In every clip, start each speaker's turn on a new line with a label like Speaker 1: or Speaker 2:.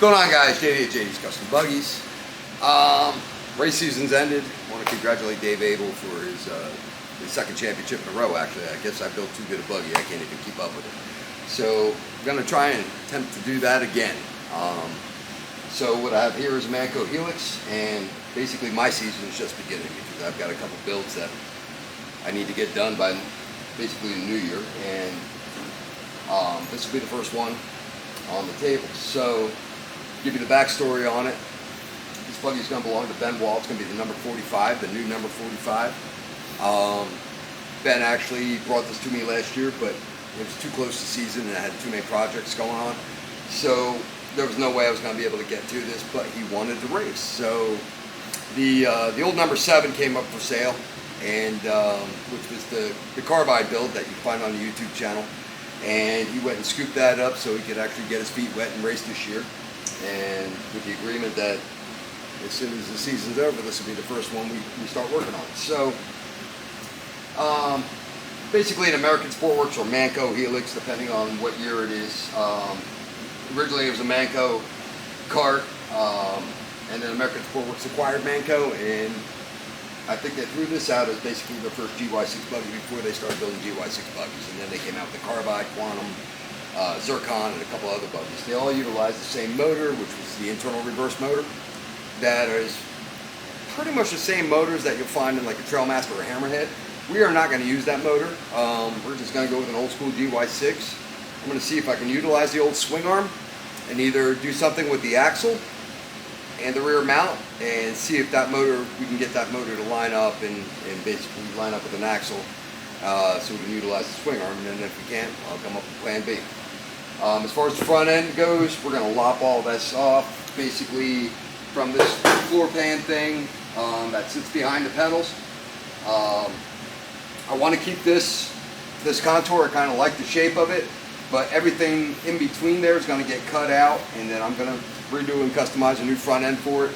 Speaker 1: What's going on, guys? JD at JD's Custom Buggies. Race season's ended. I want to congratulate Dave Abel for his second championship in a row. Actually, I guess I built too good a buggy. I can't even keep up with it. So I'm going to try and attempt to do that again. So what I have here is a Manco Helix, and basically my season is just beginning because I've got a couple builds that I need to get done by basically the new year, and this will be the first one on the table. So give you the backstory on it. This buggy is going to belong to Ben Wall. It's going to be the number 45, the new number 45. Ben actually brought this to me last year, but it was too close to season and I had too many projects going on. So there was no way I was going to be able to get to this, but he wanted to race. So the old number 7 came up for sale, and which was the carbide build that you find on the YouTube channel. And he went and scooped that up so he could actually get his feet wet and race this year. And with the agreement that as soon as the season's over, this will be the first one we start working on. So basically an American Sportworks or Manco Helix, depending on what year it is. Originally it was a Manco cart, and then American Sportworks acquired Manco, and I think they threw this out as basically their first GY6 buggy before they started building GY6 buggies. And then they came out with the Carbide, Quantum, Zircon, and a couple other buggies. They all utilize the same motor, which was the internal reverse motor. That is pretty much the same motors that you'll find in like a Trailmaster or a Hammerhead. We are not going to use that motor. We're just going to go with an old school GY6. I'm going to see if I can utilize the old swing arm and either do something with the axle and the rear mount and see if that motor, we can get that motor to line up and basically line up with an axle so we can utilize the swing arm. And then if we can't, I'll come up with plan B. As far as the front end goes, we're going to lop all this off basically from this floor pan thing that sits behind the pedals. I want to keep this contour. I kind of like the shape of it, but everything in between there is going to get cut out, and then I'm going to redo and customize a new front end for it.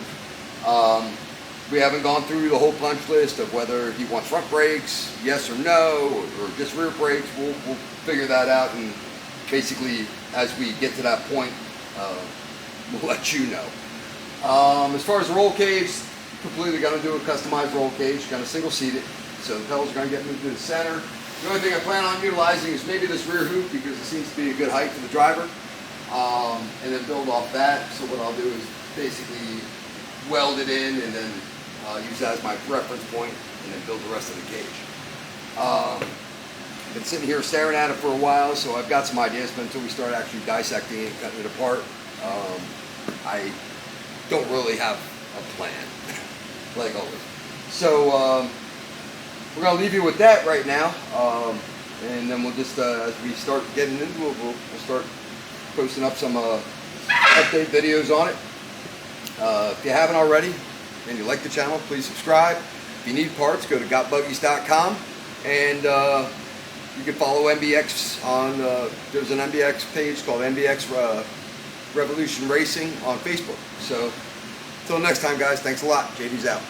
Speaker 1: We haven't gone through the whole punch list of whether he wants front brakes, yes or no, or just rear brakes. We'll figure that out, and basically as we get to that point, we'll let you know. As far as the roll cage, completely going to do a customized roll cage, going to single seat it, so the pedals are going to get moved to the center. The only thing I plan on utilizing is maybe this rear hoop because it seems to be a good height for the driver, and then build off that. So what I'll do is basically weld it in and then use that as my reference point and then build the rest of the cage. Been sitting here staring at it for a while, so I've got some ideas, but until we start actually dissecting it and cutting it apart, I don't really have a plan, like always. So we're going to leave you with that right now, and then we'll just, as we start getting into it, we'll start posting up some update videos on it. If you haven't already and you like the channel, please subscribe. If you need parts, go to gotbuggies.com, and you can follow MBX on, there's an MBX page called MBX Revolution Racing on Facebook. So until next time, guys, thanks a lot. JD's out.